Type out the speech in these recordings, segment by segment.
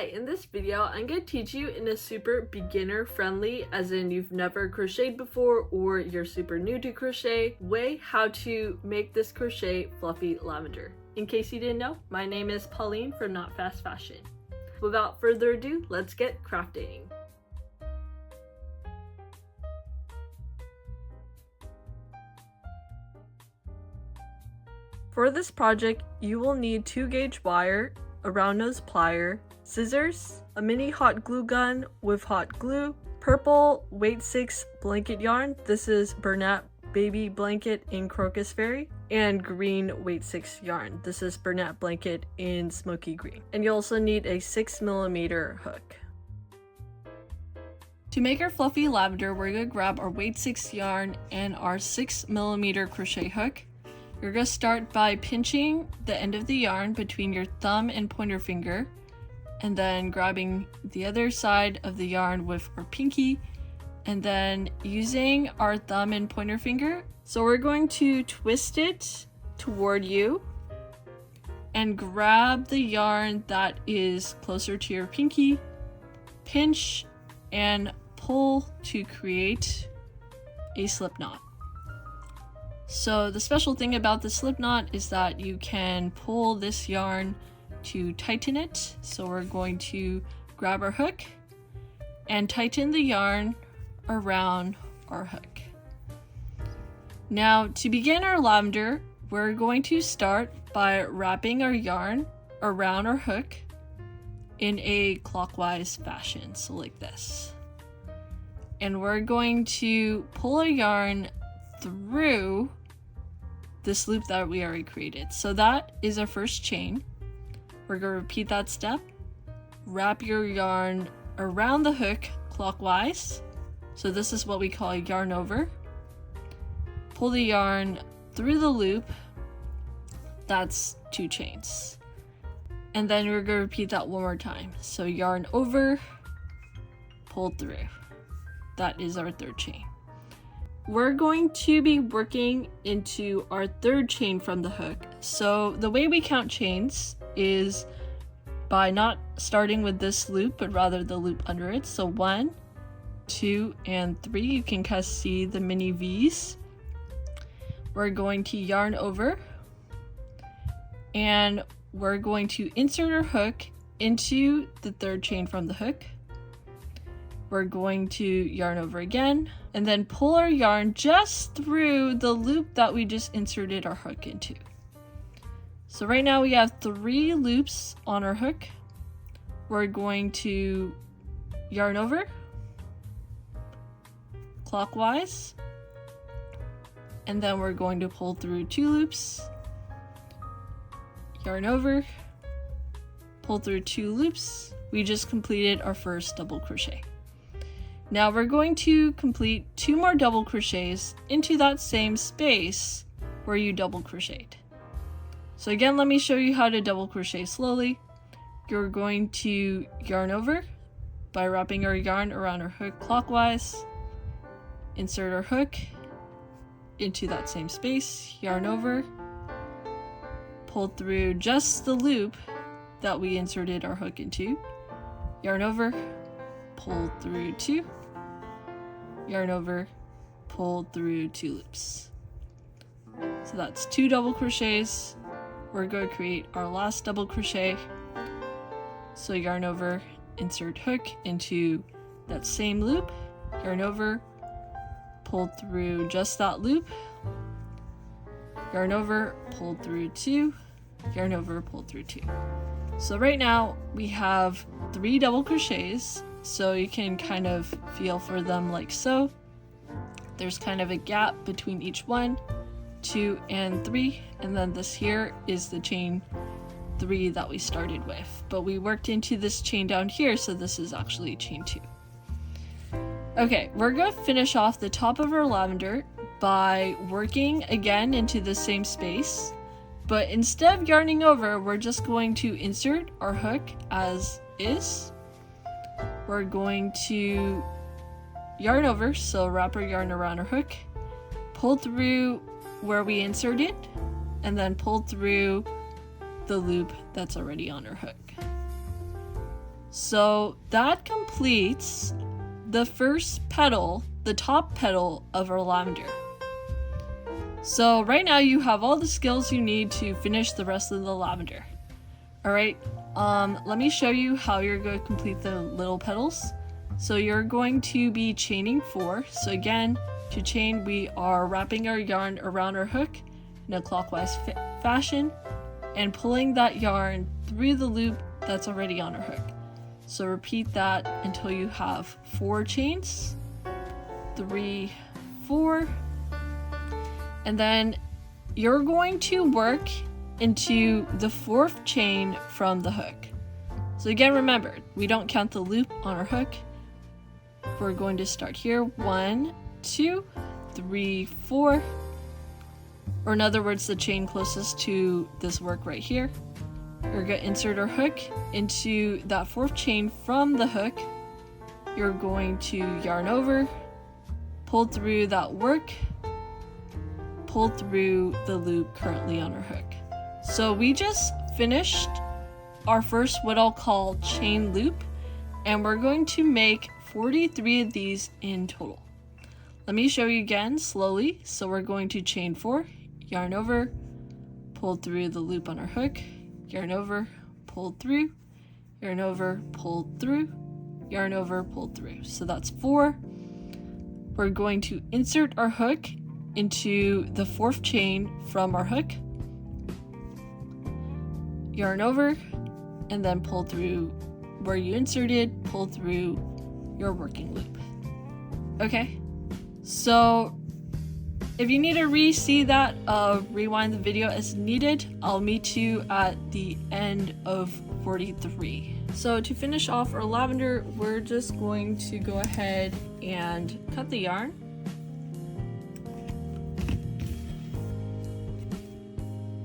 Hi, in this video, I'm going to teach you in a super beginner friendly, as in you've never crocheted before or you're super new to crochet, way how to make this crochet fluffy lavender. In case you didn't know, my name is Pauline from KnotFastFashion. Without further ado, let's get crafting. For this project, you will need 2-gauge wire, a round nose plier, scissors, a mini hot glue gun with hot glue, purple weight 6 blanket yarn, this is Bernat Baby Blanket in Crocus Fairy, and green weight 6 yarn, this is Bernat Blanket in Smoky Green. And you also need a 6mm hook. To make our fluffy lavender, we're going to grab our weight 6 yarn and our 6mm crochet hook. You're going to start by pinching the end of the yarn between your thumb and pointer finger, and then grabbing the other side of the yarn with our pinky, and then using our thumb and pointer finger. So we're going to twist it toward you and grab the yarn that is closer to your pinky, pinch and pull to create a slip knot. So the special thing about the slip knot is that you can pull this yarn to tighten it. So we're going to grab our hook and tighten the yarn around our hook. Now to begin our lavender, we're going to start by wrapping our yarn around our hook in a clockwise fashion, so like this. And we're going to pull our yarn through this loop that we already created. So that is our first chain. We're going to repeat that step. Wrap your yarn around the hook clockwise. So this is what we call a yarn over. Pull the yarn through the loop. That's 2 chains. And then we're going to repeat that one more time. So yarn over, pull through. That is our 3rd chain. We're going to be working into our 3rd chain from the hook. So the way we count chains is by not starting with this loop, but rather the loop under it. So 1, 2, and 3. You can kind of see the mini V's. We're going to yarn over, and we're going to insert our hook into the 3rd chain from the hook. We're going to yarn over again, and then pull our yarn just through the loop that we just inserted our hook into. So right now we have 3 loops on our hook. We're going to yarn over, clockwise, and then we're going to pull through 2 loops, yarn over, pull through 2 loops. We just completed our first double crochet. Now we're going to complete 2 more double crochets into that same space where you double crocheted. So again, let me show you how to double crochet slowly. You're going to yarn over by wrapping our yarn around our hook clockwise, insert our hook into that same space, yarn over, pull through just the loop that we inserted our hook into, yarn over, pull through 2, yarn over, pull through 2 loops. So that's 2 double crochets. We're going to create our last double crochet. So yarn over, insert hook into that same loop, yarn over, pull through just that loop, yarn over, pull through 2, yarn over, pull through 2. So right now we have 3 double crochets. So you can kind of feel for them like so. There's kind of a gap between each 1, 2, and 3, and then this here is the chain 3 that we started with. But we worked into this chain down here, so this is actually chain 2. Okay, we're going to finish off the top of our lavender by working again into the same space. But instead of yarning over, we're just going to insert our hook as is. We're going to yarn over, so wrap our yarn around our hook, pull through where we inserted, and then pull through the loop that's already on our hook. So that completes the first petal, the top petal of our lavender. So right now you have all the skills you need to finish the rest of the lavender. Alright, let me show you how you're going to complete the little petals. So you're going to be chaining 4. So again, to chain, we are wrapping our yarn around our hook in a clockwise fashion and pulling that yarn through the loop that's already on our hook. So repeat that until you have 4 chains, 3, 4, and then you're going to work into the 4th chain from the hook. So again, remember, we don't count the loop on our hook. We're going to start here, 1, 2, 3, 4, or in other words, the chain closest to this work right here. We're going to insert our hook into that 4th chain from the hook. You're going to yarn over, pull through that work, pull through the loop currently on our hook. So we just finished our first what I'll call chain loop, and we're going to make 43 of these in total. Let me show you again slowly. So we're going to chain 4, yarn over, pull through the loop on our hook, yarn over, pull through, yarn over, pull through, yarn over, pull through. So that's 4. We're going to insert our hook into the 4th chain from our hook, yarn over, and then pull through where you inserted, pull through your working loop. Okay, so if you need to re-see that, rewind the video as needed. I'll meet you at the end of 43. So to finish off our lavender, we're just going to go ahead and cut the yarn.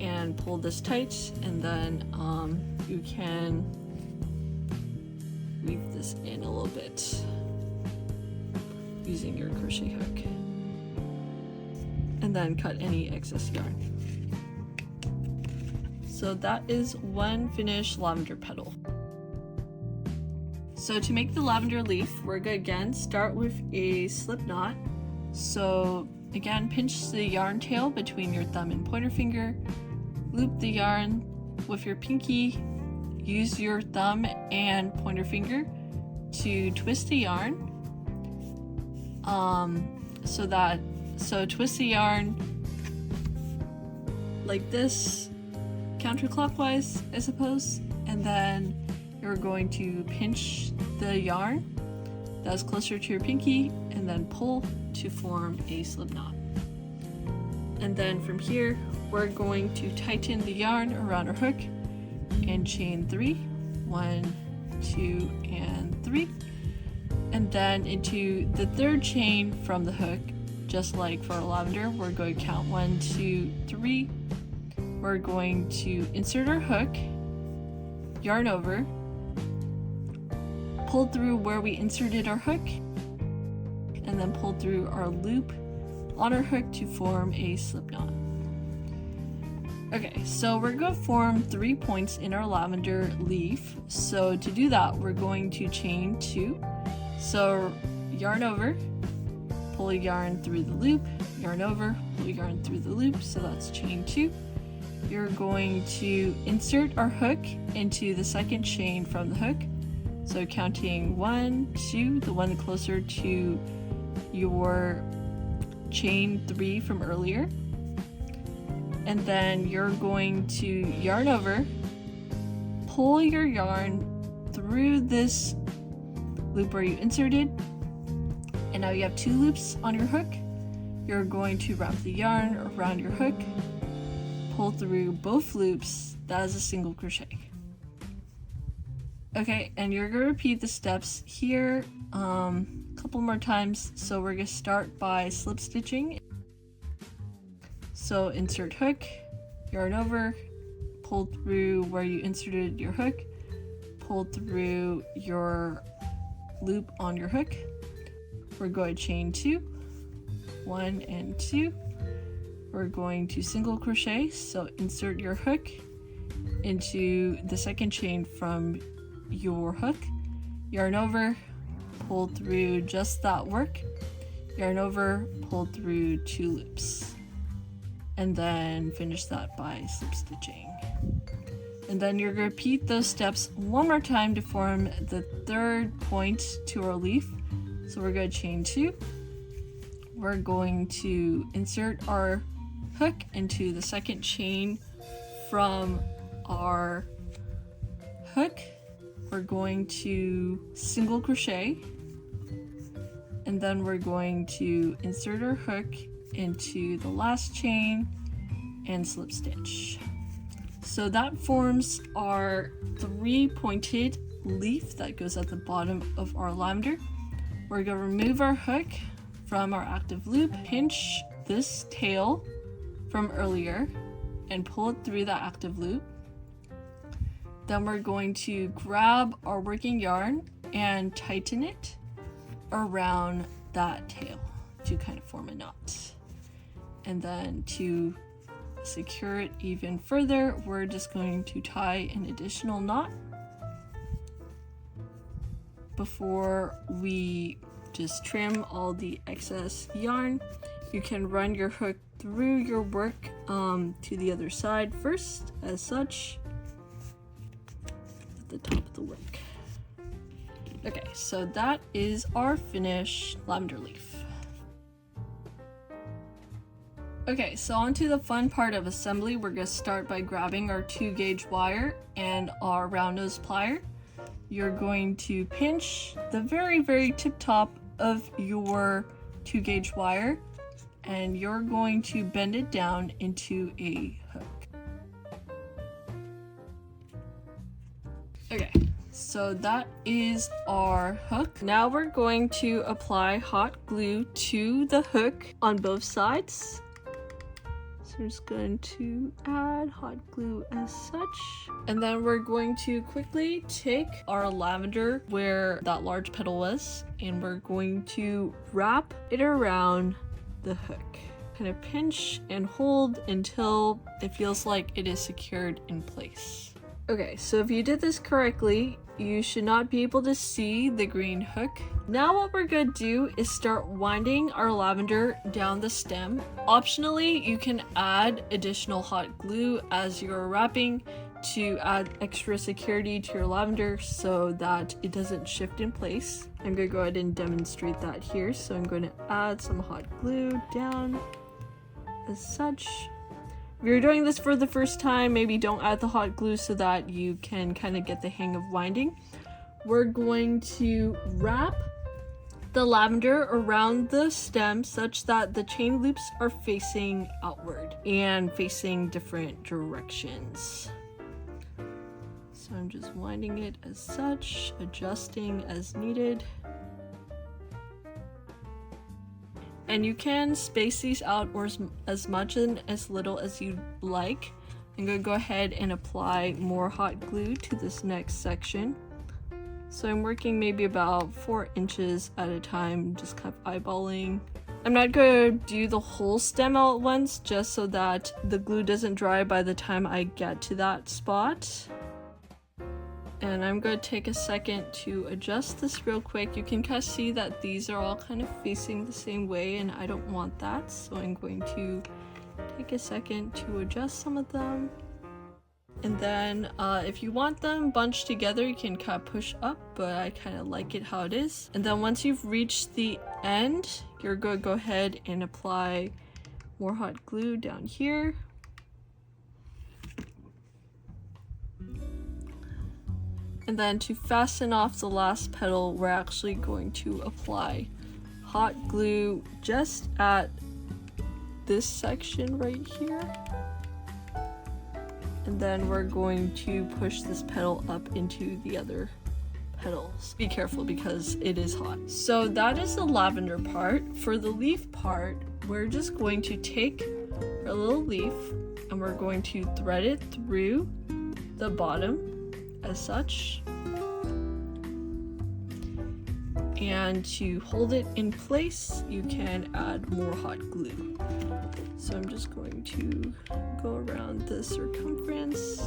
And pull this tight, and then you can weave this in a little bit using your crochet hook, and then cut any excess yarn. So that is one finished lavender petal. So to make the lavender leaf, we're going to again start with a slip knot. So again, pinch the yarn tail between your thumb and pointer finger, loop the yarn with your pinky, use your thumb and pointer finger to twist the yarn. So twist the yarn like this, counterclockwise, I suppose, and then you're going to pinch the yarn that's closer to your pinky and then pull to form a slip knot. And then from here, we're going to tighten the yarn around our hook and chain 3, 1, 2, and 3, and then into the 3rd chain from the hook. Just like for our lavender, we're going to count 1, 2, 3. We're going to insert our hook, yarn over, pull through where we inserted our hook, and then pull through our loop on our hook to form a slip knot. Okay, so we're going to form 3 points in our lavender leaf. So to do that, we're going to chain 2. So yarn over, pull yarn through the loop, yarn over, pull yarn through the loop, so that's chain 2. You're going to insert our hook into the 2nd chain from the hook. So counting 1, 2, the one closer to your chain 3 from earlier. And then you're going to yarn over, pull your yarn through this loop where you inserted, and now you have 2 loops on your hook. You're going to wrap the yarn around your hook, pull through both loops, that is a single crochet. Okay, and you're going to repeat the steps here a couple more times. So we're going to start by slip stitching. So insert hook, yarn over, pull through where you inserted your hook, pull through your loop on your hook. We're going to chain 2, 1 and 2. We're going to single crochet, so insert your hook into the 2nd chain from your hook, yarn over, pull through just that work, yarn over, pull through 2 loops, and then finish that by slip stitching. And then you're going to repeat those steps one more time to form the 3rd point to our leaf. So we're going to chain 2. We're going to insert our hook into the 2nd chain from our hook. We're going to single crochet, and then we're going to insert our hook into the last chain and slip stitch. So that forms our 3-pointed leaf that goes at the bottom of our lavender. We're going to remove our hook from our active loop, pinch this tail from earlier and pull it through that active loop. Then we're going to grab our working yarn and tighten it around that tail to kind of form a knot. And then to secure it even further, we're just going to tie an additional knot before we just trim all the excess yarn. You can run your hook through your work to the other side first, as such, at the top of the work. Okay, so that is our finished lavender leaf. Okay, so on to the fun part of assembly. We're going to start by grabbing our 2-gauge wire and our round nose plier. You're going to pinch the very tip top of your 2-gauge wire, and you're going to bend it down into a hook. Okay, so that is our hook. Now we're going to apply hot glue to the hook on both sides. So I'm just going to add hot glue as such. And then we're going to quickly take our lavender where that large petal was, and we're going to wrap it around the hook. Kind of pinch and hold until it feels like it is secured in place. Okay, so if you did this correctly, you should not be able to see the green hook. Now what we're going to do is start winding our lavender down the stem. Optionally, you can add additional hot glue as you're wrapping to add extra security to your lavender so that it doesn't shift in place. I'm going to go ahead and demonstrate that here. So I'm going to add some hot glue down as such. If you're doing this for the first time, maybe don't add the hot glue so that you can kind of get the hang of winding. We're going to wrap the lavender around the stem such that the chain loops are facing outward and facing different directions. So I'm just winding it as such, adjusting as needed. And you can space these out or as much and as little as you like. I'm going to go ahead and apply more hot glue to this next section. So I'm working maybe about 4 inches at a time, just kind of eyeballing. I'm not going to do the whole stem all at once, just so that the glue doesn't dry by the time I get to that spot. And I'm going to take a second to adjust this real quick. You can kind of see that these are all kind of facing the same way, and I don't want that, so I'm going to take a second to adjust some of them. And then if you want them bunched together, you can kind of push up, but I kind of like it how it is. And then once you've reached the end, you're going to go ahead and apply more hot glue down here. And then to fasten off the last petal, we're actually going to apply hot glue just at this section right here. And then we're going to push this petal up into the other petals. Be careful because it is hot. So that is the lavender part. For the leaf part, we're just going to take our little leaf and we're going to thread it through the bottom as such, and to hold it in place you can add more hot glue. So I'm just going to go around the circumference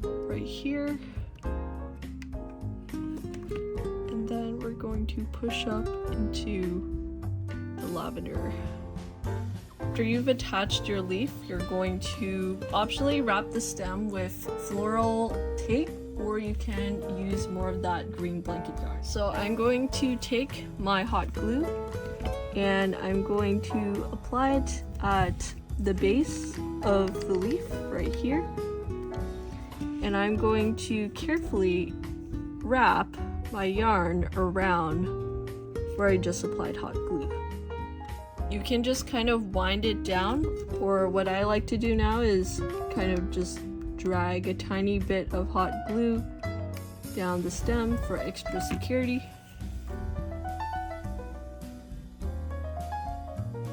right here, going to push up into the lavender. After you've attached your leaf, you're going to optionally wrap the stem with floral tape, or you can use more of that green blanket yarn. So I'm going to take my hot glue and I'm going to apply it at the base of the leaf right here. And I'm going to carefully wrap my yarn around where I just applied hot glue. You can just kind of wind it down, or what I like to do now is kind of just drag a tiny bit of hot glue down the stem for extra security.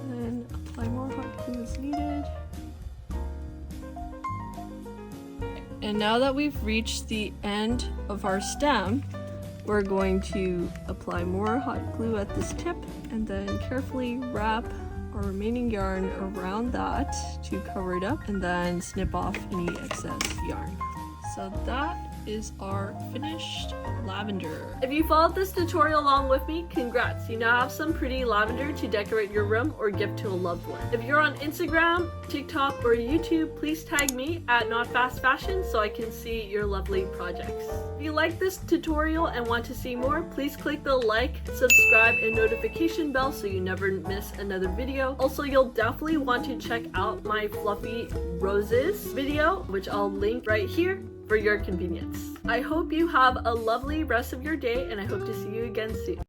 Then apply more hot glue as needed. And now that we've reached the end of our stem, we're going to apply more hot glue at this tip and then carefully wrap our remaining yarn around that to cover it up, and then snip off any excess yarn. So that is our finished lavender. If you followed this tutorial along with me, congrats! You now have some pretty lavender to decorate your room or gift to a loved one. If you're on Instagram, TikTok, or YouTube, please tag me at KnotFastFashion so I can see your lovely projects. If you like this tutorial and want to see more, please click the like, subscribe, and notification bell so you never miss another video. Also, you'll definitely want to check out my fluffy roses video, which I'll link right here for your convenience. I hope you have a lovely rest of your day, and I hope to see you again soon.